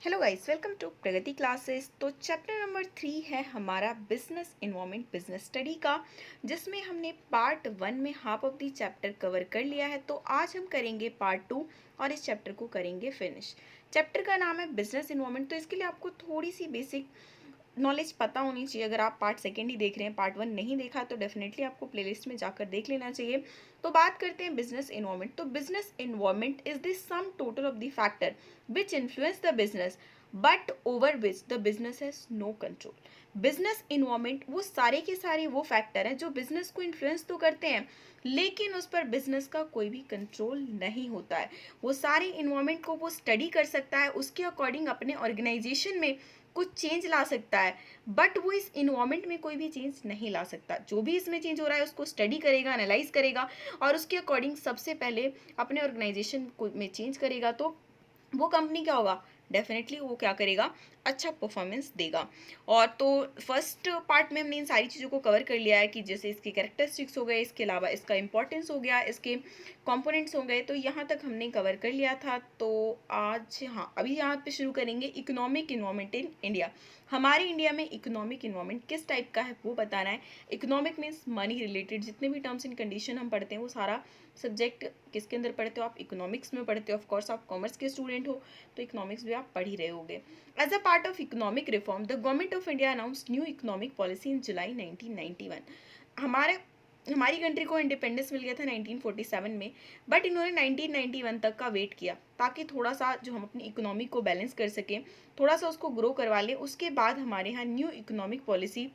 Hello guys, welcome to Pragati classes. तो chapter number 3 है हमारा बिजनेस इन्वायरमेंट बिजनेस स्टडी का, जिसमें हमने पार्ट 1 में half of the chapter cover कर लिया है। तो आज हम करेंगे पार्ट 2 और इस चैप्टर को करेंगे फिनिश। चैप्टर का नाम है बिजनेस इन्वायरमेंट, तो इसके लिए आपको थोड़ी सी बेसिक नॉलेज पता होनी चाहिए। अगर आप पार्ट सेकेंड ही देख रहे हैं, पार्ट 1 नहीं देखा, तो डेफिनेटली आपको प्लेलिस्ट में जाकर देख लेना चाहिए। तो बात करते हैं बिजनेस इन्वायरमेंट। तो business environment is the sum total of the factor which influence the business but over which the business has no control. Business environment वो सारे के सारे वो फैक्टर हैं जो बिजनेस को इन्फ्लुएंस तो करते हैं, लेकिन उस पर बिजनेस का कोई भी कंट्रोल नहीं होता है। वो सारे इन्वायरमेंट को वो स्टडी कर सकता है, उसके अकॉर्डिंग अपने ऑर्गेनाइजेशन में कुछ चेंज ला सकता है, बट वो इस इन्वायरमेंट में कोई भी चेंज नहीं ला सकता। जो भी इसमें चेंज हो रहा है उसको स्टडी करेगा, एनालाइज करेगा और उसके अकॉर्डिंग सबसे पहले अपने ऑर्गेनाइजेशन को में चेंज करेगा, तो वो कंपनी क्या होगा, डेफिनेटली वो क्या करेगा, अच्छा परफॉर्मेंस देगा। और तो फर्स्ट पार्ट में हमने इन सारी चीज़ों को कवर कर लिया है कि जैसे इसके कैरेक्टरिस्टिक्स हो गए, इसके अलावा इसका इंपॉर्टेंस हो गया, इसके कंपोनेंट्स हो गए, तो यहाँ तक हमने कवर कर लिया था। तो आज अभी यहाँ पे शुरू करेंगे इकोनॉमिक इन्वायरमेंट इन इंडिया। हमारे इंडिया में इकोनॉमिक इन्वायरमेंट किस टाइप का है वो बताना है। इकोनॉमिक मीन्स मनी रिलेटेड जितने भी टर्म्स एंड कंडीशन हम पढ़ते हैं वो सारा सब्जेक्ट किसके अंदर पढ़ते हो, आप इकोनॉमिक्स में पढ़ते हो। ऑफकोर्स आप कॉमर्स के स्टूडेंट हो तो इकोनॉमिक्स भी आप पढ़ ही रहे होगे। As a part of economic reform the government of India announced new economic policy in July 1991। हमारी कंट्री को इंडिपेंडेंस मिल गया था 1947 में, बट इन्होंने 1991 तक का वेट किया ताकि थोड़ा सा जो हम अपनी इकोनॉमी को बैलेंस कर सकें, थोड़ा सा उसको ग्रो करवा लें। उसके बाद हमारे यहाँ न्यू इकोनॉमिक पॉलिसी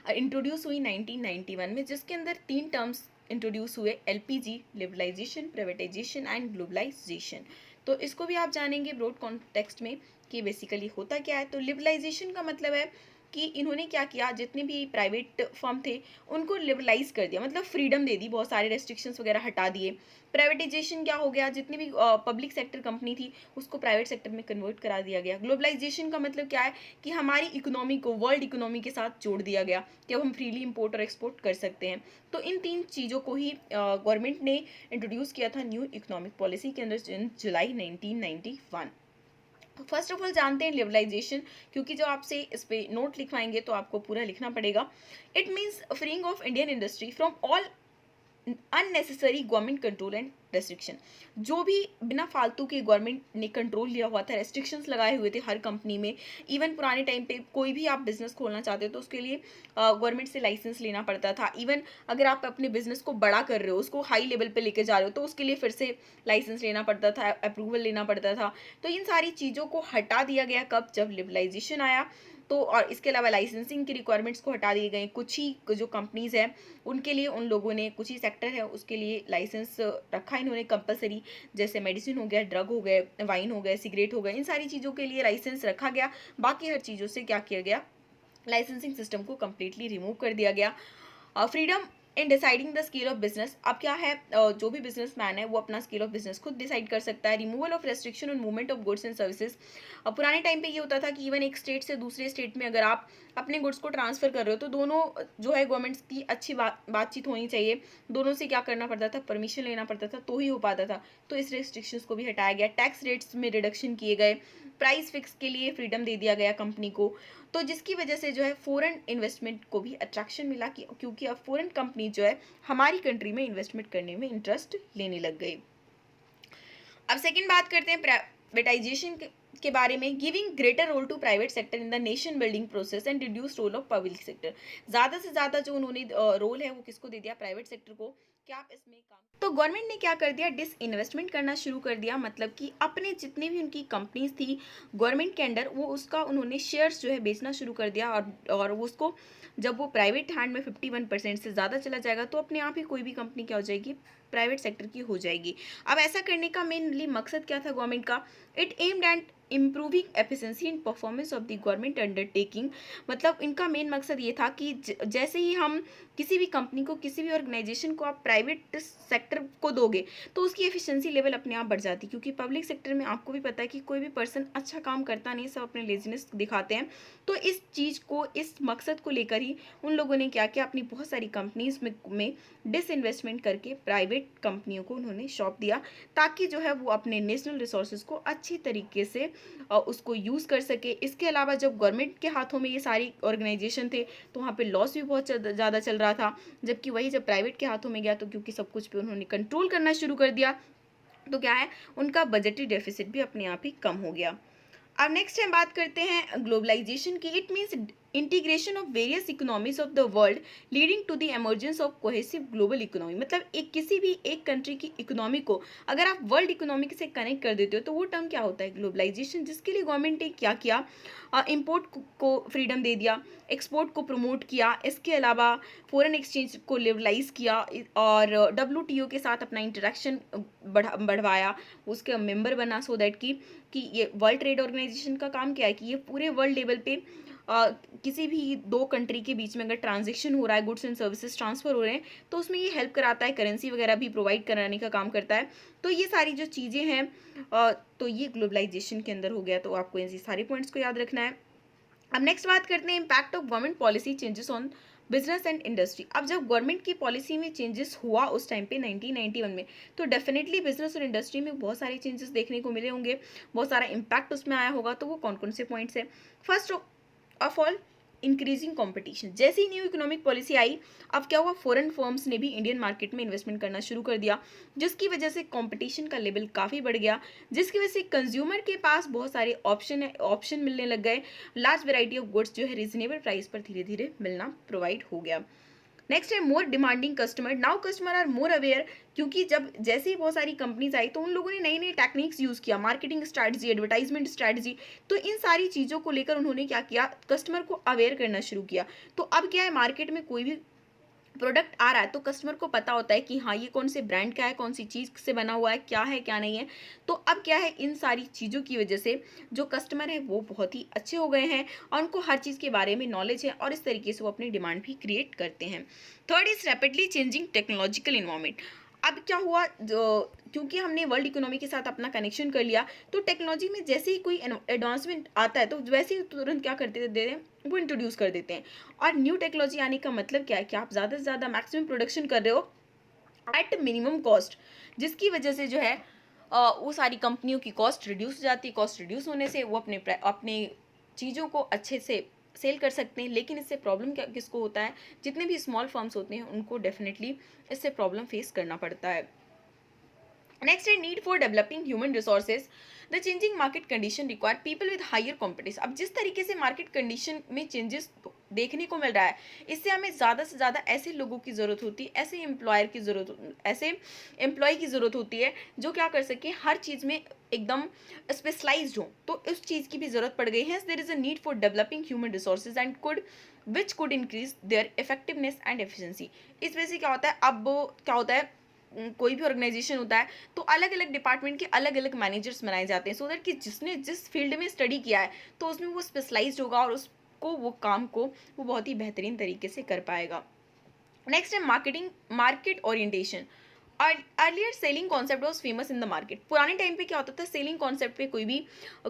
इंट्रोड्यूस हुई 1991 में, जिसके अंदर 3 टर्म्स इंट्रोड्यूस हुए: LPG, liberalisation, privatisation and globalisation. तो इसको भी आप जानेंगे ब्रॉड कॉन्टेक्स्ट में कि बेसिकली होता क्या है। तो लिबरलाइजेशन का मतलब है कि इन्होंने क्या किया, जितने भी प्राइवेट फर्म थे उनको लिबरलाइज कर दिया, मतलब फ्रीडम दे दी, बहुत सारे रेस्ट्रिक्शंस वगैरह हटा दिए। प्राइवेटाइजेशन क्या हो गया, जितनी भी पब्लिक सेक्टर कंपनी थी उसको प्राइवेट सेक्टर में कन्वर्ट करा दिया गया। ग्लोबलाइजेशन का मतलब क्या है कि हमारी इकोनॉमी को वर्ल्ड इकोनॉमी के साथ जोड़ दिया गया कि अब हम फ्रीली इंपोर्ट और एक्सपोर्ट कर सकते हैं। तो इन 3 चीज़ों को ही गवर्नमेंट ने इंट्रोड्यूस किया था न्यू इकोनॉमिक पॉलिसी के अंदर इन जुलाई 1991। फर्स्ट ऑफ ऑल जानते हैं लिबरलाइजेशन, क्योंकि जो आपसे इस पे नोट लिखवाएंगे तो आपको पूरा लिखना पड़ेगा। It means freeing of Indian industry from all unnecessary government control and restriction. जो भी बिना फालतू के गवर्नमेंट ने कंट्रोल लिया हुआ था, रेस्ट्रिक्शंस लगाए हुए थे हर कंपनी में। इवन पुराने टाइम पे कोई भी आप बिजनेस खोलना चाहते हो तो उसके लिए गवर्नमेंट से लाइसेंस लेना पड़ता था। इवन अगर आप अपने बिजनेस को बड़ा कर रहे हो, उसको हाई लेवल पे लेके जा रहे हो, तो उसके लिए फिर से लाइसेंस लेना पड़ता था, अप्रूवल लेना पड़ता था। तो इन सारी चीज़ों को हटा दिया गया कब, जब लिबरलाइजेशन आया। तो और इसके अलावा लाइसेंसिंग की रिक्वायरमेंट्स को हटा दिए गए। कुछ ही जो कंपनीज हैं उनके लिए, उन लोगों ने कुछ ही सेक्टर है उसके लिए लाइसेंस रखा इन्होंने कंपलसरी, जैसे मेडिसिन हो गया, ड्रग हो गए, वाइन हो गए, सिगरेट हो गए, इन सारी चीज़ों के लिए लाइसेंस रखा गया। बाकी हर चीज़ों से क्या किया गया, लाइसेंसिंग सिस्टम को कम्प्लीटली रिमूव कर दिया गया। Freedom in deciding the scale of business. अब क्या है, जो भी बिजनेसमैन है वो अपना स्केल ऑफ बिजनेस खुद डिसाइड कर सकता है। Removal of restriction on movement of goods and services. पुराने टाइम पे ये होता था कि इवन एक स्टेट से दूसरे स्टेट में अगर आप अपने गुड्स को ट्रांसफर कर रहे हो तो दोनों जो है गवर्नमेंट्स की अच्छी बातचीत होनी चाहिए, दोनों से क्या करना पड़ता था, परमिशन लेना पड़ता था तो ही हो पाता था। तो इस रेस्ट्रिक्शंस को भी हटाया गया। टैक्स रेट्स में रिडक्शन किए गए। प्राइस फिक्स के लिए फ्रीडम दे दिया गया कंपनी को, तो जिसकी वजह से जो है फॉरेन इन्वेस्टमेंट को भी अट्रैक्शन मिला, क्योंकि अब फॉरेन कंपनी जो है हमारी कंट्री में इन्वेस्टमेंट करने में इंटरेस्ट लेने लग गई। अब सेकंड बात करते हैं प्राइवेटाइजेशन के बारे में। Giving greater role to private sector in the nation building process and reduce role of public sector. ज़्यादा से ज़्यादा जो उन्होंने रोल है वो किसको दे दिया, प्राइवेट सेक्टर को, कि आप इसमें काम। तो गवर्नमेंट ने क्या कर दिया, डिस इन्वेस्टमेंट करना शुरू कर दिया, मतलब कि अपने जितने भी उनकी कंपनीज थी गवर्नमेंट के अंडर, वो उसका उन्होंने शेयर्स जो है बेचना शुरू कर दिया। और उसको जब वो प्राइवेट हैंड में 51% से ज़्यादा चला जाएगा तो अपने आप ही कोई भी कंपनी क्या हो जाएगी, प्राइवेट सेक्टर की हो जाएगी। अब ऐसा करने का मेनली मकसद क्या था गवर्नमेंट का, it aimed at improving efficiency and performance of the government undertaking. मतलब इनका मेन मकसद ये था कि जैसे ही हम किसी भी कंपनी को, किसी भी ऑर्गेनाइजेशन को आप प्राइवेट सेक्टर को दोगे तो उसकी एफिशिएंसी लेवल अपने आप बढ़ जाती है, क्योंकि पब्लिक सेक्टर में आपको भी पता है कि कोई भी पर्सन अच्छा काम करता नहीं, सब अपने लेजीनेस दिखाते हैं। तो इस चीज़ को, इस मकसद को लेकर ही उन लोगों ने क्या किया, अपनी बहुत सारी कंपनीज में डिसइन्वेस्टमेंट करके प्राइवेट प्राइवेट कंपनियों को उन्होंने सौंप दिया, ताकि जो है वो अपने नेशनल रिसोर्सेज को अच्छी तरीके से उसको यूज़ कर सके। इसके अलावा जब गवर्नमेंट के हाथों में ये सारी ऑर्गेनाइजेशन थे तो वहाँ पे लॉस भी बहुत ज़्यादा चल रहा था, जबकि वही जब प्राइवेट के हाथों में गया तो क्योंकि सब कुछ पे उन्होंने कंट्रोल करना शुरू कर दिया, तो क्या है, उनका बजटरी डेफिसिट भी अपने आप ही कम हो गया। अब नेक्स्ट हम बात करते हैं ग्लोबलाइजेशन की। It means integration of various economies of the world leading to the emergence of cohesive global economy. मतलब एक किसी भी एक कंट्री की इकोनॉमी को अगर आप वर्ल्ड इकोनॉमी से कनेक्ट कर देते हो तो वो टर्म क्या होता है, ग्लोबलाइजेशन, जिसके लिए गवर्नमेंट ने क्या किया, इंपोर्ट को फ्रीडम दे दिया, एक्सपोर्ट को प्रमोट किया, इसके अलावा फॉरेन एक्सचेंज को लिबरलाइज किया और WTO के साथ अपना इंटरेक्शन बढ़वाया, उसके मेंबर बना, सो दैट कि ये वर्ल्ड ट्रेड ऑर्गेनाइजेशन का काम क्या है कि ये पूरे वर्ल्ड लेवल पे किसी भी दो कंट्री के बीच में अगर ट्रांजेक्शन हो रहा है, गुड्स एंड सर्विसेज ट्रांसफर हो रहे हैं, तो उसमें ये हेल्प कराता है, करेंसी वगैरह भी प्रोवाइड कराने का काम करता है। तो ये सारी जो चीज़ें हैं तो ये ग्लोबलाइजेशन के अंदर हो गया, तो आपको इन सारे पॉइंट्स को याद रखना है। अब नेक्स्ट बात करते हैं impact of government policy changes on business and industry. अब जब गवर्नमेंट की पॉलिसी में चेंजेस हुआ उस टाइम पे 1991 में, तो डेफिनेटली बिजनेस और इंडस्ट्री में बहुत सारे चेंजेस देखने को मिले होंगे, बहुत सारा इम्पैक्ट उसमें आया होगा। तो वो कौन कौन से पॉइंट्स है? First of all, increasing competition. जैसे ही न्यू इकोनॉमिक पॉलिसी आई, अब क्या हुआ, फॉरेन फर्म्स ने भी इंडियन मार्केट में इन्वेस्टमेंट करना शुरू कर दिया, जिसकी वजह से कंपटीशन का लेवल काफ़ी बढ़ गया, जिसकी वजह से कंज्यूमर के पास बहुत सारे ऑप्शन मिलने लग गए। लार्ज वैरायटी ऑफ गुड्स जो है रीजनेबल प्राइस पर धीरे धीरे मिलना प्रोवाइड हो गया। नेक्स्ट है more demanding customer. Now customer are more aware, क्योंकि जब जैसे ही बहुत सारी कंपनीज आई तो उन लोगों ने नई नई टेक्निक्स यूज़ किया, मार्केटिंग स्ट्रैटेजी, एडवर्टाइजमेंट स्ट्रैटेजी, तो इन सारी चीज़ों को लेकर उन्होंने क्या किया, कस्टमर को अवेयर करना शुरू किया। तो अब क्या है, मार्केट में कोई भी प्रोडक्ट आ रहा है तो कस्टमर को पता होता है कि हाँ ये कौन से ब्रांड का है, कौन सी चीज़ से बना हुआ है क्या नहीं है। तो अब क्या है, इन सारी चीज़ों की वजह से जो कस्टमर है वो बहुत ही अच्छे हो गए हैं और उनको हर चीज़ के बारे में नॉलेज है और इस तरीके से वो अपनी डिमांड भी क्रिएट करते हैं। Third is rapidly changing technological environment. अब क्या हुआ, क्योंकि हमने वर्ल्ड इकोनॉमी के साथ अपना कनेक्शन कर लिया, तो टेक्नोलॉजी में जैसे ही कोई एडवांसमेंट आता है तो वैसे ही तुरंत क्या करते देते हैं, वो इंट्रोड्यूस कर देते हैं। और न्यू टेक्नोलॉजी आने का मतलब क्या है कि आप ज़्यादा से ज़्यादा मैक्सिमम प्रोडक्शन कर रहे हो एट मिनिमम कॉस्ट, जिसकी वजह से जो है वो सारी कंपनियों की कॉस्ट रिड्यूस हो जाती है। कॉस्ट रिड्यूस होने से वो अपने चीज़ों को अच्छे से सेल कर सकते हैं। लेकिन इससे प्रॉब्लम क्या किसको होता है, जितने भी स्मॉल फर्म्स होते हैं उनको डेफिनेटली इससे प्रॉब्लम फेस करना पड़ता है। नेक्स्ट है need for developing human resources. The changing market condition require people with higher competition. अब जिस तरीके से मार्केट कंडीशन में चेंजेस देखने को मिल रहा है, इससे हमें ज़्यादा से ज़्यादा ऐसे लोगों की ज़रूरत होती है, ऐसे एम्प्लॉय की ज़रूरत होती है जो क्या कर सके, हर चीज़ में एकदम स्पेशलाइज्ड हो। तो उस चीज़ की भी ज़रूरत पड़ गई है। There is a need for developing human resources and which could increase their effectiveness and efficiency. इस वजह से क्या होता है, अब क्या होता है, कोई भी ऑर्गेनाइजेशन होता है तो अलग अलग डिपार्टमेंट के अलग अलग मैनेजर्स बनाए जाते हैं, सो दैट कि जिसने जिस फील्ड में स्टडी किया है तो उसमें वो स्पेशलाइज्ड होगा और उसको वो काम को वो बहुत ही बेहतरीन तरीके से कर पाएगा। नेक्स्ट है market orientation. Earlier selling concept was famous in the market. पुराने टाइम पे क्या होता था, सेलिंग कॉन्सेप्ट पे कोई भी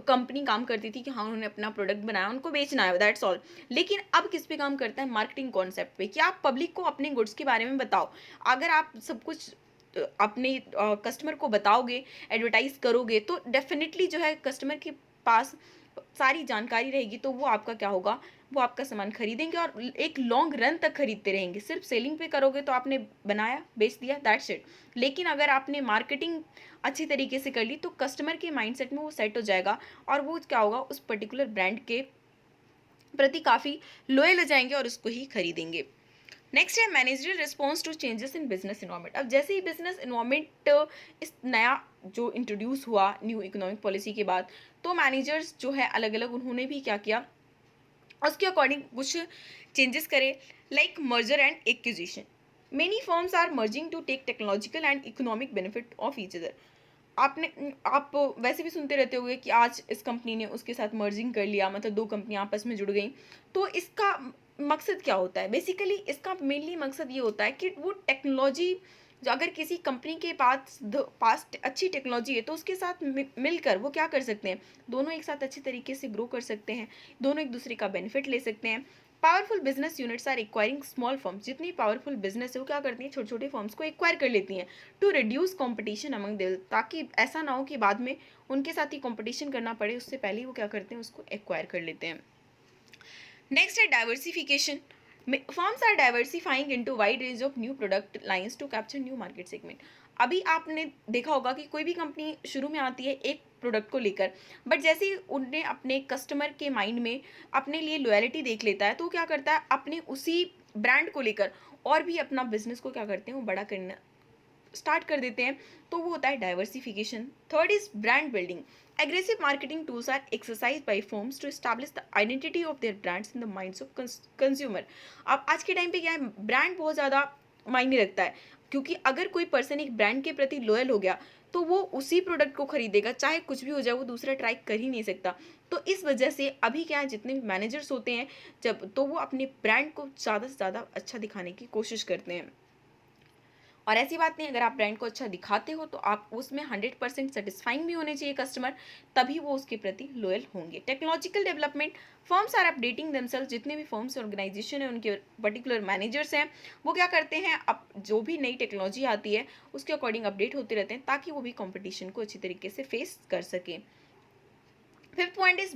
कंपनी काम करती थी कि हाँ उन्होंने अपना प्रोडक्ट बनाया, उनको बेचना है, दैट्स ऑल। लेकिन अब किस पे काम करता है, मार्केटिंग कॉन्सेप्ट पे, कि आप पब्लिक को अपने गुड्स के बारे में बताओ। अगर आप सब कुछ अपने कस्टमर को बताओगे, एडवर्टाइज करोगे, तो डेफिनेटली जो है कस्टमर के पास सारी जानकारी रहेगी, तो वो आपका क्या होगा, वो आपका सामान खरीदेंगे और एक लॉन्ग रन तक खरीदते रहेंगे। सिर्फ सेलिंग पे करोगे तो आपने बनाया बेच दिया, दैट्स इट। लेकिन अगर आपने मार्केटिंग अच्छी तरीके से कर ली तो कस्टमर के माइंडसेट में वो सेट हो जाएगा और वो क्या होगा, उस पर्टिकुलर ब्रांड के प्रति काफ़ी लॉयल हो जाएंगे और उसको ही खरीदेंगे। नेक्स्ट है managerial response to changes in business environment. अब जैसे ही बिजनेस इन्वायरमेंट इस नया जो इंट्रोड्यूस हुआ न्यू इकोनॉमिक पॉलिसी के बाद, तो मैनेजर्स जो है अलग अलग उन्होंने भी क्या किया, उसके अकॉर्डिंग कुछ चेंजेस करे, like merger and acquisition. Many firms are merging to take technological and economic benefit of each other. आप वैसे भी सुनते रहते होंगे कि आज इस कंपनी ने उसके साथ मर्जिंग कर लिया, मतलब दो कंपनियां आपस में जुड़ गई। तो इसका मकसद क्या होता है, बेसिकली इसका मेनली मकसद ये होता है कि वो टेक्नोलॉजी जो अगर किसी कंपनी के पास अच्छी टेक्नोलॉजी है तो उसके साथ मिलकर वो क्या कर सकते हैं, दोनों एक साथ अच्छे तरीके से ग्रो कर सकते हैं, दोनों एक दूसरे का बेनिफिट ले सकते हैं। Powerful business units are acquiring small firms, जितनी पावरफुल बिजनेस है वो क्या करती हैं, छोटे छोटे फर्म्स को एक्वायर कर लेती हैं to reduce competition among them, ताकि ऐसा ना हो कि बाद में उनके साथ ही कंपटीशन करना पड़े, उससे पहले ही वो क्या करते हैं, उसको एक्वायर कर लेते हैं। नेक्स्ट है diversification. Firms are diversifying into wide range of new product lines to capture new market segment. अभी आपने देखा होगा कि कोई भी कंपनी शुरू में आती है एक प्रोडक्ट को लेकर, बट जैसे ही उन्हें अपने कस्टमर के माइंड में अपने लिए लॉयल्टी देख लेता है, तो क्या करता है, अपने उसी ब्रांड को लेकर और भी अपना बिजनेस को क्या करते हैं, वो बड़ा करना स्टार्ट कर देते हैं, तो वो होता है diversification. Third is brand building. Aggressive marketing tools are exercise by firms to establish the identity of their brands in the minds of consumer. अब आज के टाइम पे क्या है, ब्रांड बहुत ज़्यादा मायने रखता है, क्योंकि अगर कोई पर्सन एक ब्रांड के प्रति लॉयल हो गया तो वो उसी प्रोडक्ट को खरीदेगा, चाहे कुछ भी हो जाए, वो दूसरा ट्राई कर ही नहीं सकता। तो इस वजह से अभी क्या है, जितने भी मैनेजर्स होते हैं जब, तो वो अपने ब्रांड को ज़्यादा से ज़्यादा अच्छा दिखाने की कोशिश करते हैं। और ऐसी बात नहीं, अगर आप ब्रांड को अच्छा दिखाते हो तो आप उसमें 100% सेटिस्फाइंग भी होने चाहिए कस्टमर, तभी वो उसके प्रति लॉयल होंगे। Technological development, firms are updating themselves. जितने भी फर्म्स ऑर्गेनाइजेशन है, उनके पर्टिकुलर मैनेजर्स हैं, वो क्या करते हैं, अब जो भी नई टेक्नोलॉजी आती है उसके अकॉर्डिंग अपडेट होते रहते हैं, ताकि वो भी कॉम्पिटिशन को अच्छी तरीके से फेस कर सकें। Fifth point is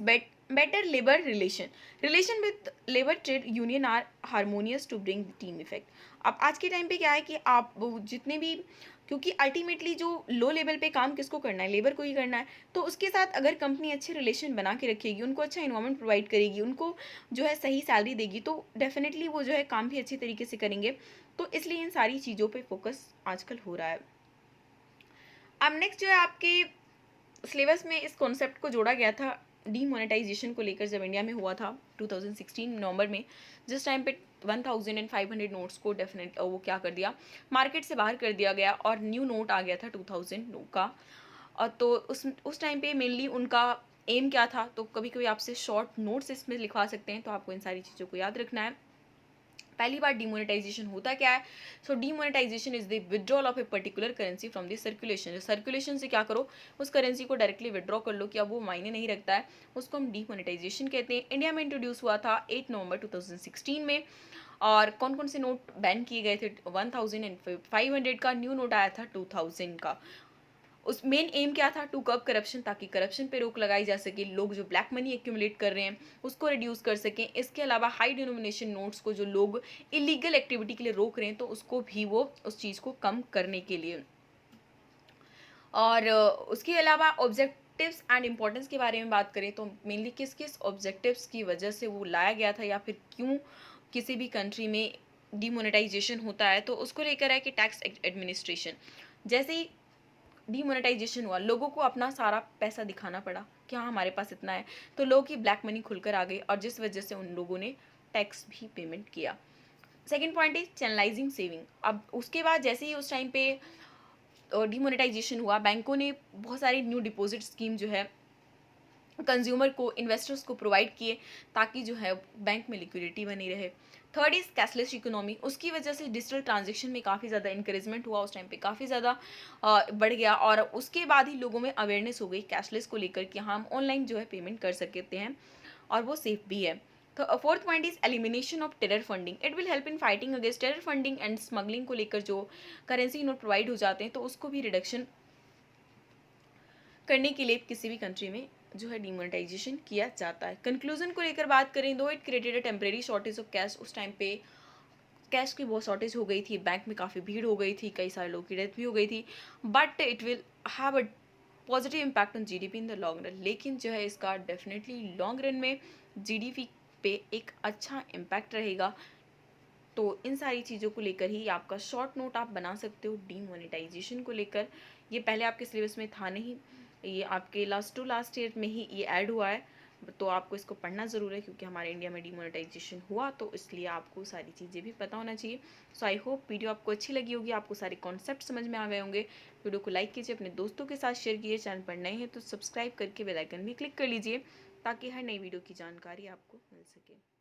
better labour relation with labour trade union are harmonious to bring team effect. अब आज के टाइम पे क्या है कि आप जितने भी, क्योंकि अल्टीमेटली जो लो लेवल पे काम किसको करना है, लेबर को ही करना है, तो उसके साथ अगर कंपनी अच्छे रिलेशन बना के रखेगी, उनको अच्छा इन्वायरमेंट प्रोवाइड करेगी, उनको जो है सही सैलरी देगी, तो डेफिनेटली वो जो है काम भी अच्छी तरीके से करेंगे। तो इसलिए इन सारी चीज़ों पे फोकस आजकल हो रहा है। अब नेक्स्ट जो है, आपके सिलेबस में इस कॉन्सेप्ट को जोड़ा गया था डीमोनेटाइजेशन को लेकर, जब इंडिया में हुआ था 2016 नवंबर में, जिस टाइम पे 1500 नोट्स को डेफिनेट वो क्या कर दिया, मार्केट से बाहर कर दिया गया और न्यू नोट आ गया था 2000 का। और तो उस टाइम पे मेनली उनका एम क्या था, तो कभी कभी आपसे शॉर्ट नोट्स इसमें लिखवा सकते हैं, तो आपको इन सारी चीज़ों को याद रखना है। पहली बार डिमोनेटाइजेशन होता क्या है, so demonetisation is the withdrawal of a particular currency from the circulation. Circulation से क्या करो, उस करेंसी को डायरेक्टली विड्रॉ कर लो कि अब वो मायने नहीं रखता है, उसको हम डिमोनेटाइजेशन कहते हैं। इंडिया में इंट्रोड्यूस हुआ था 8 नवंबर 2016 में। और कौन कौन से नोट बैन किए गए थे, 1000 एंड 500 का, न्यू नोट आया था 2000 का। उस मेन एम क्या था, टू कर्ब करप्शन, ताकि करप्शन पे रोक लगाई जा सके, लोग जो ब्लैक मनी एक्यूमुलेट कर रहे हैं उसको रिड्यूस कर सकें। इसके अलावा हाई डिनोमिनेशन नोट्स को जो लोग इलीगल एक्टिविटी के लिए रोक रहे हैं, तो उसको भी वो उस चीज़ को कम करने के लिए। और उसके अलावा ऑब्जेक्टिव्स एंड इम्पोर्टेंस के बारे में बात करें तो मेनली किस किस ऑब्जेक्टिव्स की वजह से वो लाया गया था, या फिर क्यों किसी भी कंट्री में डिमोनेटाइजेशन होता है, तो उसको लेकर है कि टैक्स एडमिनिस्ट्रेशन। जैसे ही डीमोनेटाइजेशन हुआ, लोगों को अपना सारा पैसा दिखाना पड़ा कि हाँ हमारे पास इतना है, तो लोगों की ब्लैक मनी खुलकर आ गई, और जिस वजह से उन लोगों ने टैक्स भी पेमेंट किया। Second point is channelising saving. अब उसके बाद जैसे ही उस टाइम पे डीमोनेटाइजेशन हुआ, बैंकों ने बहुत सारी न्यू डिपॉजिट स्कीम जो है कंज्यूमर को, इन्वेस्टर्स को प्रोवाइड किए, ताकि जो है बैंक में लिक्विडिटी बनी रहे। Third is cashless economy. उसकी वजह से डिजिटल ट्रांजेक्शन में काफ़ी ज़्यादा इंकरेजमेंट हुआ, उस टाइम पे काफ़ी ज़्यादा बढ़ गया, और उसके बाद ही लोगों में अवेयरनेस हो गई कैशलेस को लेकर कि हाँ हम ऑनलाइन जो है पेमेंट कर सकते हैं और वो सेफ भी है। तो fourth point is elimination of terror funding. It will help in fighting against terror funding and smuggling को लेकर, जो करेंसी नोट प्रोवाइड हो जाते हैं तो उसको भी रिडक्शन करने के लिए किसी भी कंट्री में जो है डिमोनेटाइजेशन किया जाता है। कंक्लूजन को लेकर बात करें, दो it created a temporary shortage of cash. उस टाइम पे कैश की बहुत शॉर्टेज हो गई थी, बैंक में काफ़ी भीड़ हो गई थी, कई सारे लोगों की डेथ भी हो गई थी, but it will have a positive impact on GDP in the long run. लेकिन जो है इसका डेफिनेटली लॉन्ग रन में जीडीपी पे एक अच्छा इम्पैक्ट रहेगा। तो इन सारी चीज़ों को लेकर ही आपका शॉर्ट नोट आप बना सकते हो डीमोनेटाइजेशन को लेकर। ये पहले आपके सिलेबस में था नहीं, ये आपके लास्ट टू लास्ट ईयर में ही ये ऐड हुआ है, तो आपको इसको पढ़ना ज़रूर है, क्योंकि हमारे इंडिया में डीमोनेटाइजेशन हुआ, तो इसलिए आपको सारी चीज़ें भी पता होना चाहिए। सो आई होप वीडियो आपको अच्छी लगी होगी, आपको सारे कॉन्सेप्ट समझ में आ गए होंगे। वीडियो को लाइक कीजिए, अपने दोस्तों के साथ शेयर कीजिए, चैनल पर नए हैं तो सब्सक्राइब करके बेल आइकन भी क्लिक कर लीजिए, ताकि हर नई वीडियो की जानकारी आपको मिल सके।